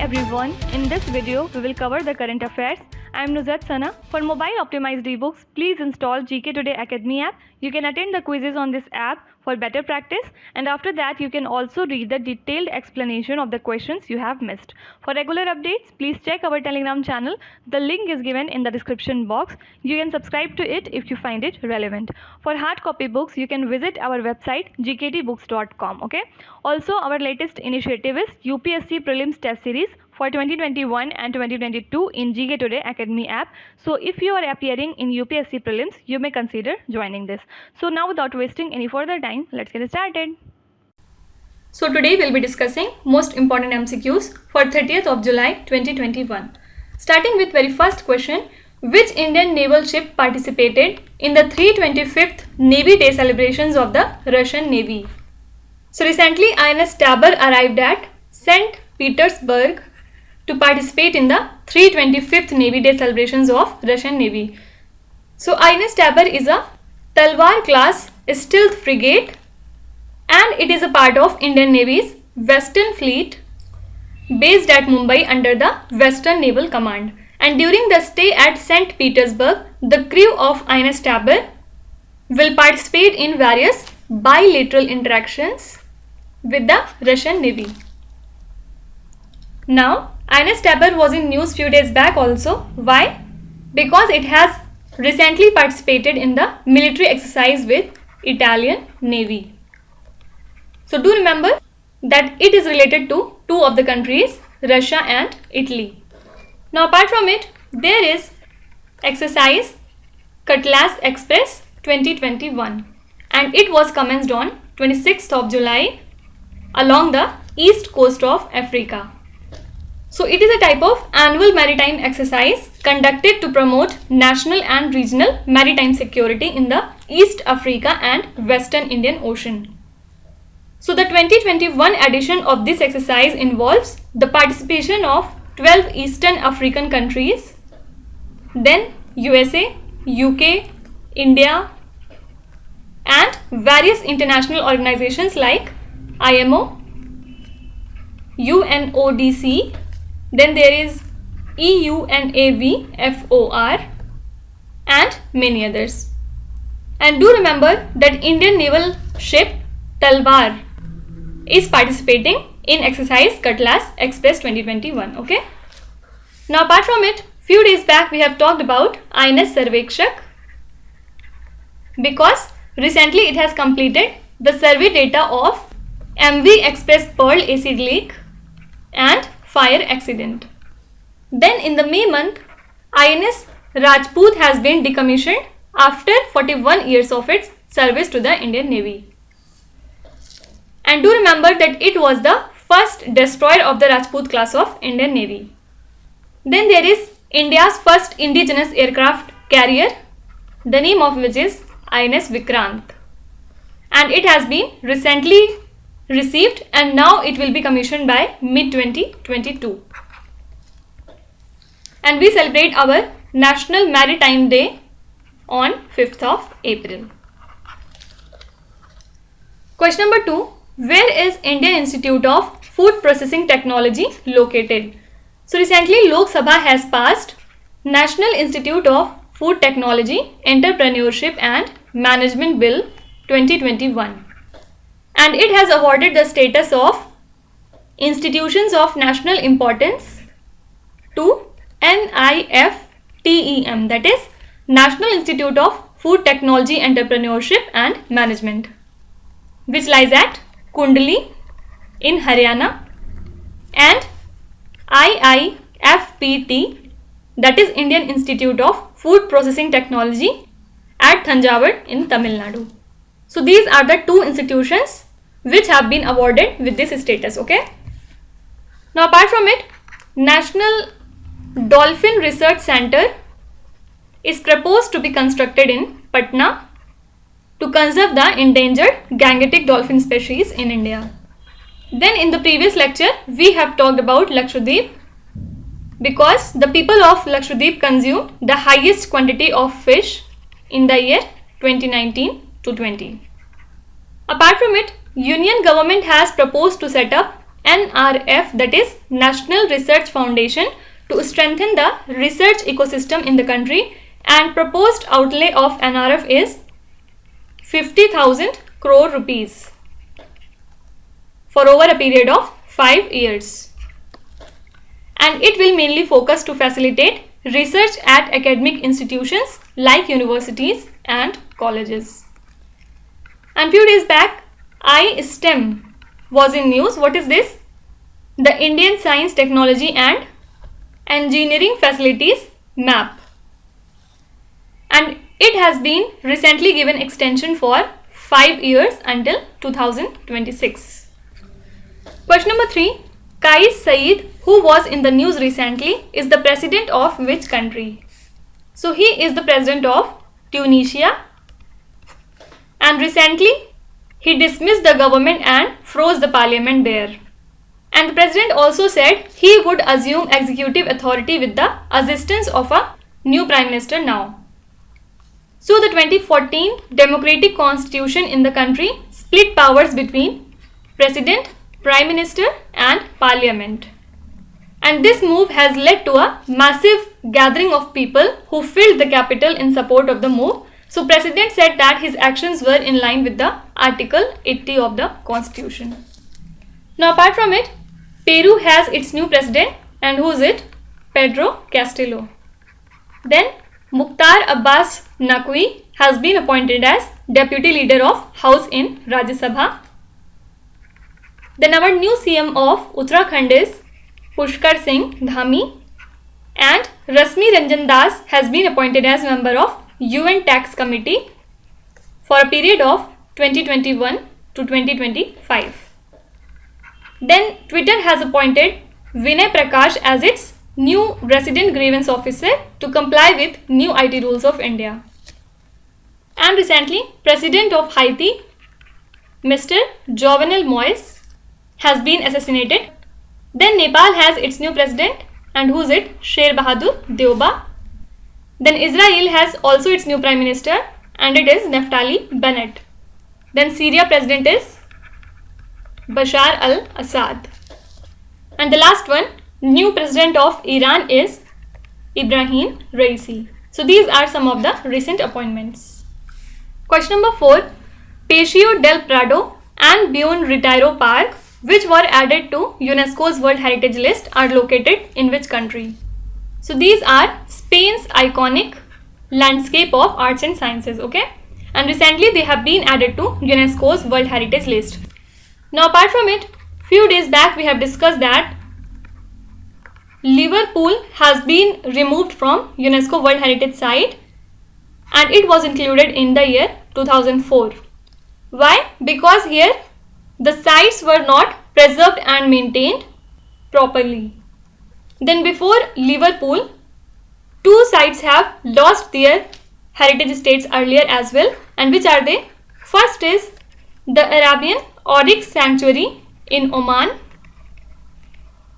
everyone, in this video we will cover the current affairs. I am Nuzhat Sana. For mobile optimized ebooks, please install GK Today Academy app. You can attend the quizzes on this app for better practice, and after that you can also read the detailed explanation of the questions you have missed. For regular updates, please check our Telegram channel. The link is given in the description box. You can subscribe to it if you find it relevant. For hard copy books, you can visit our website gktbooks.com. Okay. Also, our latest initiative is UPSC Prelims Test Series for 2021 and 2022 in GK Today Academy app. So if you are appearing in UPSC Prelims, you may consider joining this. So now, without wasting any further time, let's get started. So today we'll be discussing most important MCQs for 30th of July 2021. Starting with very first question, which Indian naval ship participated in the 325th Navy Day celebrations of the Russian Navy? So recently INS Tabor arrived at St. Petersburg to participate in the 325th Navy Day celebrations of Russian Navy. So INS Tabor is a Talwar class stealth frigate and it is a part of Indian Navy's Western Fleet based at Mumbai under the Western Naval Command. And during the stay at St. Petersburg, the crew of INS Tabor will participate in various bilateral interactions with the Russian Navy. Now, INS Tabor was in news few days back also. Why? Because it has recently participated in the military exercise with Italian Navy. So do remember that it is related to two of the countries, Russia and Italy. Now apart from it, there is exercise Cutlass Express 2021 and it was commenced on 26th of July along the east coast of Africa. So it is a type of annual maritime exercise conducted to promote national and regional maritime security in the East Africa and Western Indian Ocean. So the 2021 edition of this exercise involves the participation of 12 Eastern African countries, then USA, UK, India and various international organizations like IMO, UNODC, then there is EUNAVFOR and many others. And do remember that Indian naval ship Talwar is participating in exercise Cutlass Express 2021. Okay. Now apart from it, few days back we have talked about INS Sarvekshak because recently it has completed the survey data of MV Express Pearl acid leak and fire accident. Then in the May month, INS Rajput has been decommissioned after 41 years of its service to the Indian Navy. And do remember that it was the first destroyer of the Rajput class of Indian Navy. Then there is India's first indigenous aircraft carrier, the name of which is INS Vikrant. And it has been recently received and now it will be commissioned by mid-2022. And we celebrate our National Maritime Day on 5th of April. Question number 2. Where is Indian Institute of Food Processing Technology located? So recently Lok Sabha has passed National Institute of Food Technology, Entrepreneurship and Management Bill 2021. And it has awarded the status of Institutions of National Importance to NIFTEM, that is National Institute of Food Technology, Entrepreneurship and Management, which lies at Kundli in Haryana, and IIFPT, that is Indian Institute of Food Processing Technology at Thanjavur in Tamil Nadu. So these are the two institutions which have been awarded with this status. Okay. Now apart from it, National Dolphin Research Center is proposed to be constructed in Patna to conserve the endangered gangetic dolphin species in India. Then in the previous lecture, we have talked about Lakshadweep because the people of Lakshadweep consumed the highest quantity of fish in the year 2019 to 20. Apart from it, Union government has proposed to set up NRF, that is National Research Foundation, to strengthen the research ecosystem in the country, and proposed outlay of NRF is 50,000 crore rupees for over a period of 5 years. And it will mainly focus to facilitate research at academic institutions like universities and colleges. And few days back, iSTEM was in news. What is this? The Indian Science, Technology and Engineering Facilities Map. And it has been recently given extension for 5 years until 2026. Question number 3. Kais Saied, who was in the news recently, is the president of which country? So he is the president of Tunisia, and recently he dismissed the government and froze the parliament there. And the president also said he would assume executive authority with the assistance of a new prime minister now. So the 2014 democratic constitution in the country split powers between president, prime minister and parliament. And this move has led to a massive gathering of people who filled the capital in support of the move. So president said that his actions were in line with the Article 80 of the constitution. Now apart from it, Peru has its new president, and who is it? Pedro Castillo. Then Mukhtar Abbas Naqvi has been appointed as deputy leader of House in Rajya Sabha. Then our new CM of Uttarakhand is Pushkar Singh Dhami, and Rasmi Ranjan Das has been appointed as member of UN Tax Committee for a period of 2021 to 2025. Then Twitter has appointed Vinay Prakash as its new resident grievance officer to comply with new IT rules of India. And recently, President of Haiti, Mr. Jovenel Moïse, has been assassinated. Then Nepal has its new president, and who is it? Sher Bahadur Deuba. Then Israel has also its new prime minister, and it is Naftali Bennett. Then Syria president is Bashar al-Assad. And the last one, new president of Iran is Ibrahim Raisi. So these are some of the recent appointments. Question number 4. Paseo del Prado and Buen Retiro Park, which were added to UNESCO's World Heritage List, are located in which country? So these are Spain's iconic landscape of arts and sciences, okay? And recently they have been added to UNESCO's World Heritage List. Now apart from it, few days back we have discussed that Liverpool has been removed from UNESCO World Heritage Site, and it was included in the year 2004. Why? Because here the sites were not preserved and maintained properly. Then before Liverpool, 2 sites have lost their heritage status earlier as well, and which are they? First is the Arabian Oryx Sanctuary in Oman,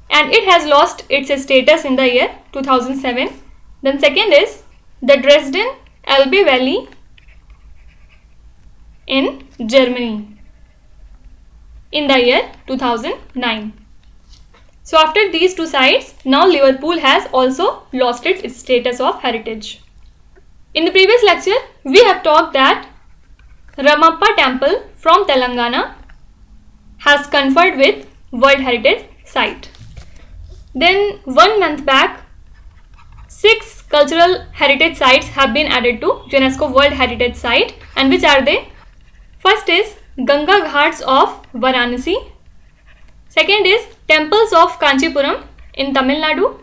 and it has lost its status in the year 2007. Then second is the Dresden Elbe Valley in Germany in the year 2009. So after these 2 sites, now Liverpool has also lost its status of heritage. In the previous lecture, we have talked that Ramappa Temple from Telangana has conferred with World Heritage Site. Then 1 month back, 6 cultural heritage sites have been added to UNESCO World Heritage Site, and which are they? First is Ganga Ghats of Varanasi. Second is Temples of Kanchipuram in Tamil Nadu.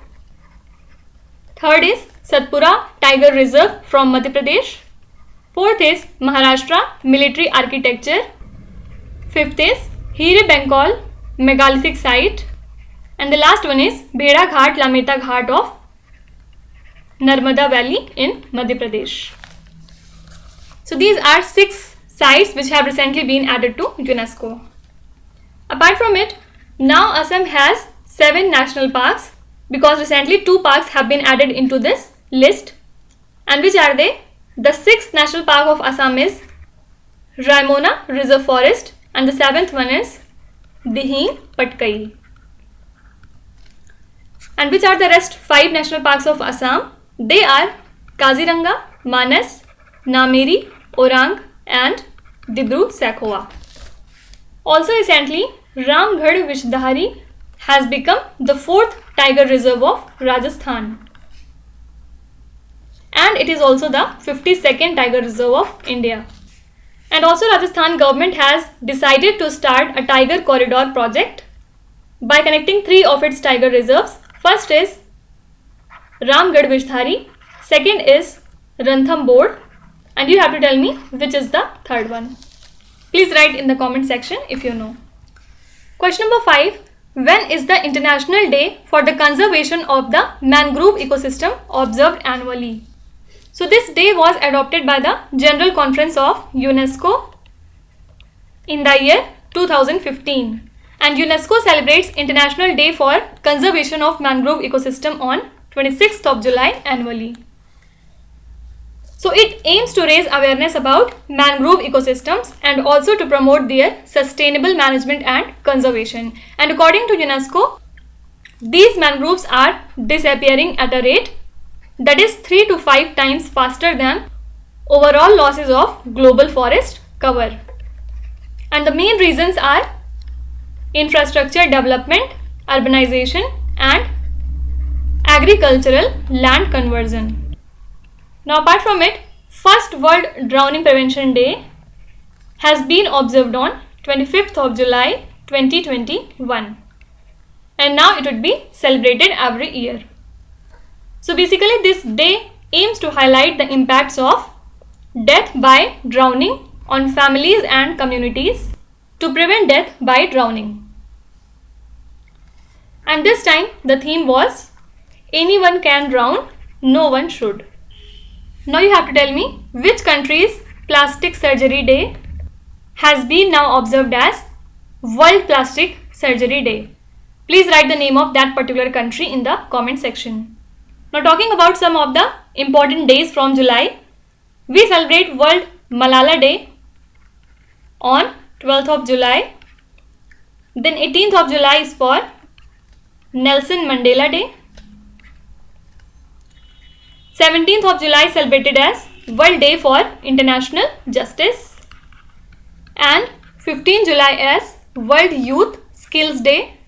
Third is Satpura Tiger Reserve from Madhya Pradesh. Fourth is Maharashtra Military Architecture. Fifth is Hire Bengal Megalithic Site. And the last one is Bheda Ghat Lameta Ghat of Narmada Valley in Madhya Pradesh. So these are 6 sites which have recently been added to UNESCO. Apart from it, now Assam has 7 national parks, because recently 2 parks have been added into this list. And which are they? The 6th national park of Assam is Raimona Reserve Forest, and the 7th one is Dihing Patkai. And which are the rest 5 national parks of Assam? They are Kaziranga, Manas, Nameri, Orang and Dibru-Sakhova. Also recently, Ramgarh Vishdhari has become the 4th tiger reserve of Rajasthan. And it is also the 52nd tiger reserve of India. And also Rajasthan government has decided to start a tiger corridor project by connecting 3 of its tiger reserves. First is Ramgarh Vishdhari, second is Ranthambore, and you have to tell me which is the third one. Please write in the comment section if you know. Question number 5. When is the International Day for the Conservation of the Mangrove Ecosystem observed annually? So this day was adopted by the General Conference of UNESCO in the year 2015. And UNESCO celebrates International Day for Conservation of Mangrove Ecosystem on 26th of July annually. So it aims to raise awareness about mangrove ecosystems and also to promote their sustainable management and conservation. And according to UNESCO, these mangroves are disappearing at a rate that is 3 to 5 times faster than overall losses of global forest cover. And the main reasons are infrastructure development, urbanization and agricultural land conversion. Now apart from it, first World Drowning Prevention Day has been observed on 25th of July 2021 and now it would be celebrated every year. So basically this day aims to highlight the impacts of death by drowning on families and communities to prevent death by drowning. And this time the theme was anyone can drown, no one should. Now you have to tell me which country's Plastic Surgery Day has been now observed as World Plastic Surgery Day. Please write the name of that particular country in the comment section. Now talking about some of the important days from July, we celebrate World Malala Day on 12th of July. Then 18th of July is for Nelson Mandela Day. 17th of July celebrated as World Day for International Justice and 15th July as World Youth Skills Day.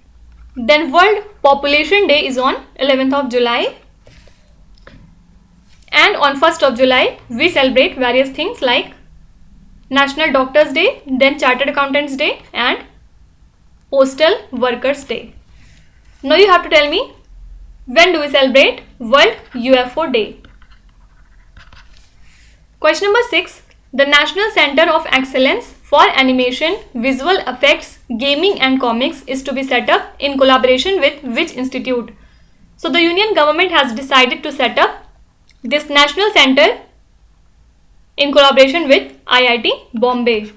Then World Population Day is on 11th of July and on 1st of July we celebrate various things like National Doctors Day, then Chartered Accountants Day and Postal Workers Day. Now you have to tell me when do we celebrate World UFO Day? Question number 6. The National Center of Excellence for Animation, Visual Effects, Gaming and Comics is to be set up in collaboration with which institute? So the Union government has decided to set up this National Center in collaboration with IIT Bombay.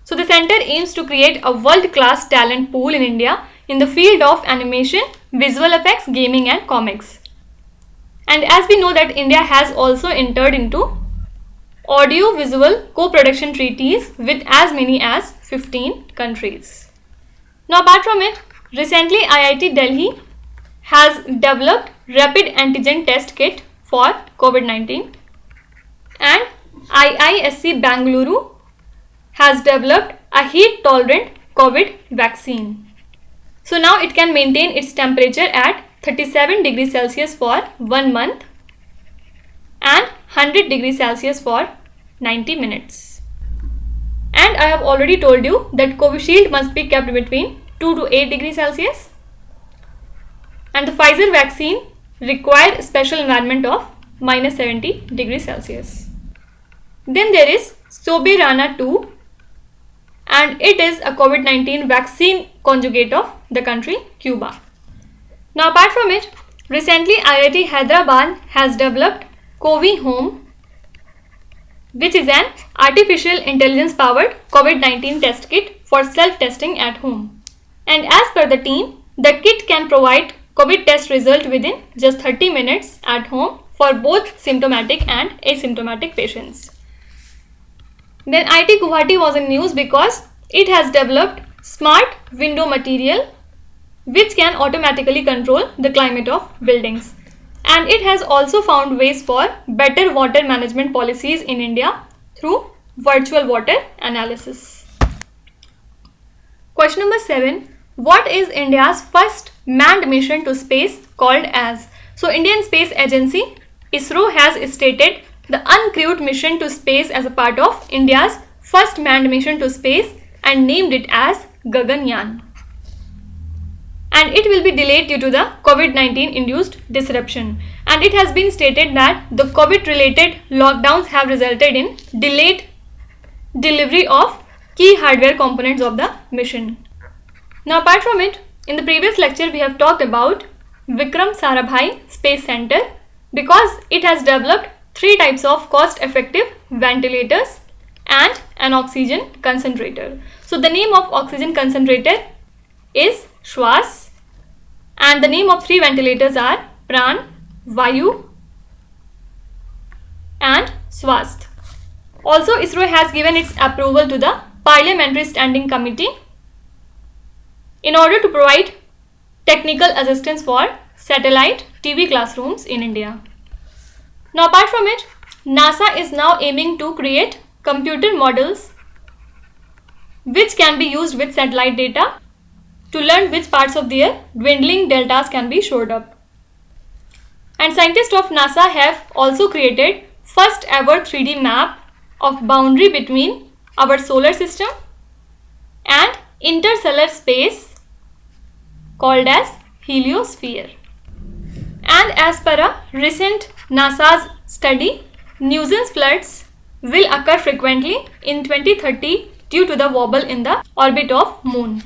So the center aims to create a world-class talent pool in India in the field of animation, visual effects, gaming and comics. And as we know that India has also entered into audio-visual co-production treaties with as many as 15 countries. Now apart from it, recently IIT Delhi has developed rapid antigen test kit for COVID-19 and IISc Bangalore has developed a heat-tolerant COVID vaccine. So now it can maintain its temperature at 37 degrees Celsius for 1 month and 100 degrees Celsius for 90 minutes. And I have already told you that Covishield must be kept between 2 to 8 degrees Celsius. And the Pfizer vaccine requires special environment of minus 70 degrees Celsius. Then there is Soberana 2 and it is a COVID-19 vaccine conjugate of the country Cuba. Now apart from it, recently IIT Hyderabad has developed Covi Home, which is an artificial intelligence powered COVID-19 test kit for self-testing at home. And as per the team, the kit can provide COVID test result within just 30 minutes at home for both symptomatic and asymptomatic patients. Then IIT Guwahati was in news because it has developed smart window material which can automatically control the climate of buildings. And it has also found ways for better water management policies in India through virtual water analysis. Question number 7. What is India's first manned mission to space called as? So Indian Space Agency ISRO has stated the uncrewed mission to space as a part of India's first manned mission to space and named it as Gaganyaan. And it will be delayed due to the COVID-19 induced disruption. And it has been stated that the COVID related lockdowns have resulted in delayed delivery of key hardware components of the mission. Now apart from it, in the previous lecture we have talked about Vikram Sarabhai Space Center because it has developed 3 types of cost-effective ventilators and an oxygen concentrator. So the name of oxygen concentrator is Shwas and the name of 3 ventilators are Pran, Vayu and Swasth. Also ISRO has given its approval to the Parliamentary Standing Committee in order to provide technical assistance for satellite TV classrooms in India. Now apart from it, NASA is now aiming to create computer models which can be used with satellite data to learn which parts of their dwindling deltas can be shored up. And scientists of NASA have also created first ever 3D map of boundary between our solar system and interstellar space called as heliosphere. And as per a recent NASA's study, nuisance floods will occur frequently in 2030 due to the wobble in the orbit of Moon.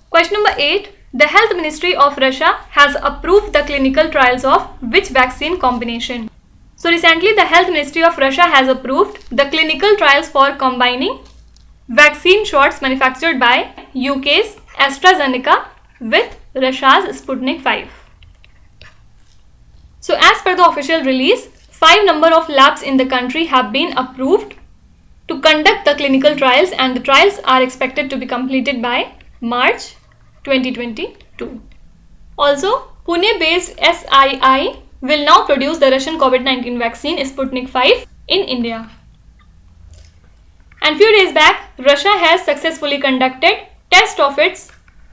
Question number 8. The Health Ministry of Russia has approved the clinical trials of which vaccine combination? So recently the Health Ministry of Russia has approved the clinical trials for combining vaccine shots manufactured by UK's AstraZeneca with Russia's Sputnik 5. So as per the official release, 5 number of labs in the country have been approved to conduct the clinical trials and the trials are expected to be completed by March 2022. Also, Pune-based SII will now produce the Russian COVID-19 vaccine Sputnik 5 in India. And few days back, Russia has successfully conducted test of its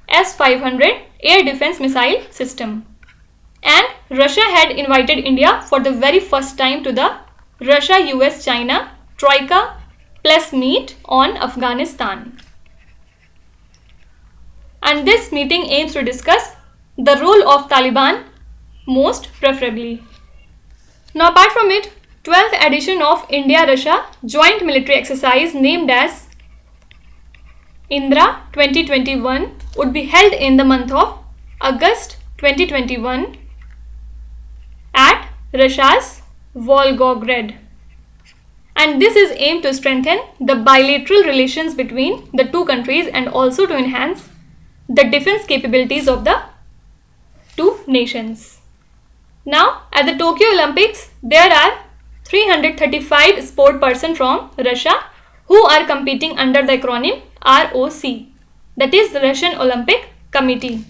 S-500 air defense missile system. And Russia had invited India for the very first time to the Russia-US-China Troika Plus meet on Afghanistan. And this meeting aims to discuss the role of Taliban most preferably. Now apart from it, 12th edition of India-Russia joint military exercise named as Indra 2021 would be held in the month of August 2021 at Russia's Volgograd. And this is aimed to strengthen the bilateral relations between the two countries and also to enhance the defense capabilities of the two nations. Now, at the Tokyo Olympics, there are 335 sport persons from Russia who are competing under the acronym ROC, that is the Russian Olympic Committee.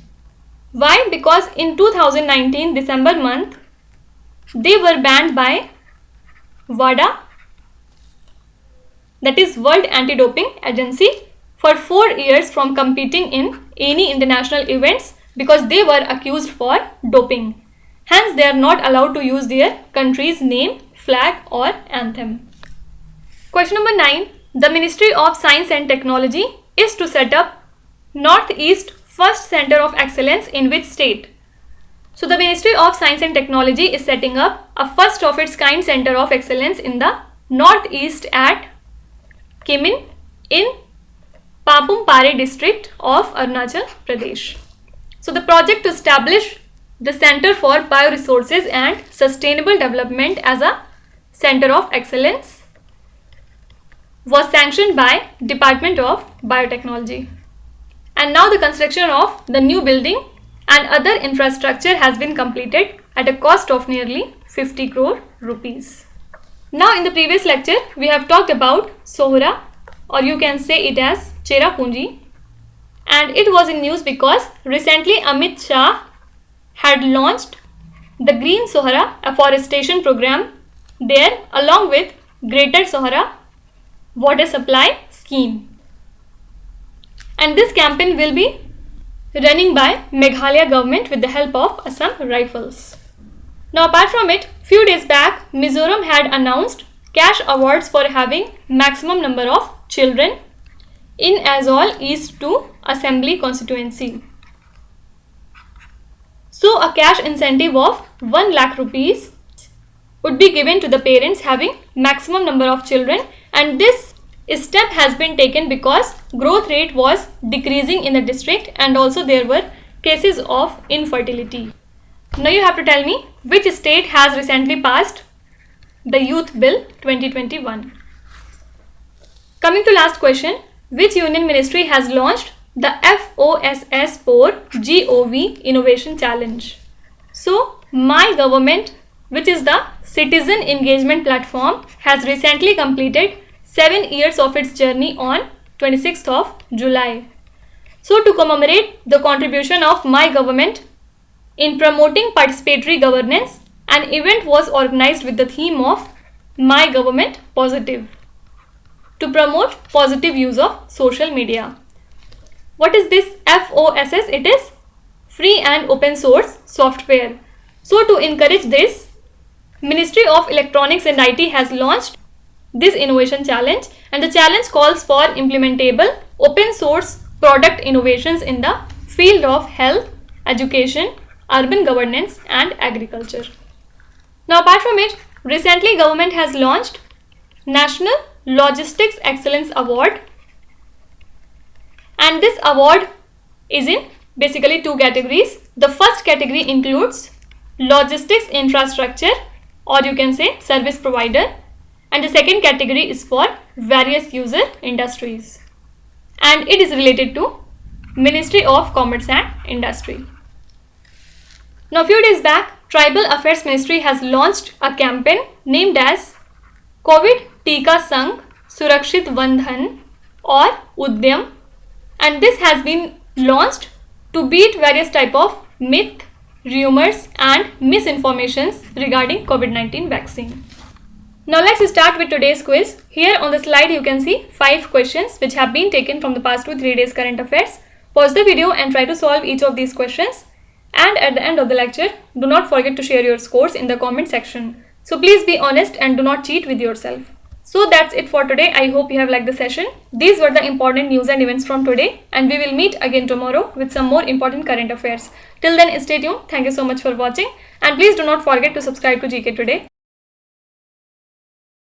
Why? Because in 2019 December month, they were banned by WADA, that is World Anti-Doping Agency, for 4 years from competing in any international events because they were accused for doping. Hence, they are not allowed to use their country's name, flag or anthem. Question number 9. The Ministry of Science and Technology is to set up Northeast First Center of Excellence in which state? So, the Ministry of Science and Technology is setting up a first of its kind Center of Excellence in the Northeast at Kimin in Papumpare district of Arunachal Pradesh. So, the project to establish the Center for Bioresources and Sustainable Development as a Center of Excellence was sanctioned by Department of Biotechnology. And now the construction of the new building and other infrastructure has been completed at a cost of nearly 50 crore rupees. Now in the previous lecture we have talked about Sohra, or you can say it as Cherrapunji, And it was in news because recently Amit Shah had launched the Green Sohra afforestation program there along with Greater Sohra water supply scheme. And this campaign will be running by Meghalaya government with the help of Assam Rifles. Now apart from it, few days back Mizoram had announced cash awards for having maximum number of children in Aizawl East 2 Assembly constituency. So a cash incentive of 1 lakh rupees would be given to the parents having maximum number of children, and this step has been taken because growth rate was decreasing in the district and also there were cases of infertility. Now you have to tell me which state has recently passed the Youth Bill 2021. Coming to last question, which union ministry has launched the FOSS4 GOV Innovation Challenge? So my government, which is the citizen engagement platform, has recently completed 7 years of its journey on 26th of July. So to commemorate the contribution of my government in promoting participatory governance, an event was organized with the theme of My Government Positive to promote positive use of social media. What is this FOSS? It is free and open source software. So to encourage this, Ministry of Electronics and IT has launched this innovation challenge, and the challenge calls for implementable open source product innovations in the field of health, education, urban governance and agriculture. Now apart from it, recently government has launched National Logistics Excellence Award, and this award is in basically 2 categories. The first category includes logistics infrastructure, or you can say service provider, and the second category is for various user industries, and it is related to Ministry of Commerce and Industry. Now, a few days back, Tribal Affairs Ministry has launched a campaign named as COVID Tika Sang Surakshit Bandhan or Udyam, and this has been launched to beat various type of myth, rumors and misinformations regarding COVID-19 vaccine. Now let's start with today's quiz. Here on the slide you can see 5 questions which have been taken from the past 2-3 days current affairs. Pause the video and try to solve each of these questions. And at the end of the lecture, do not forget to share your scores in the comment section. So please be honest and do not cheat with yourself. So that's it for today. I hope you have liked the session. These were the important news and events from today, and we will meet again tomorrow with some more important current affairs. Till then, stay tuned. Thank you so much for watching, and please do not forget to subscribe to GK Today.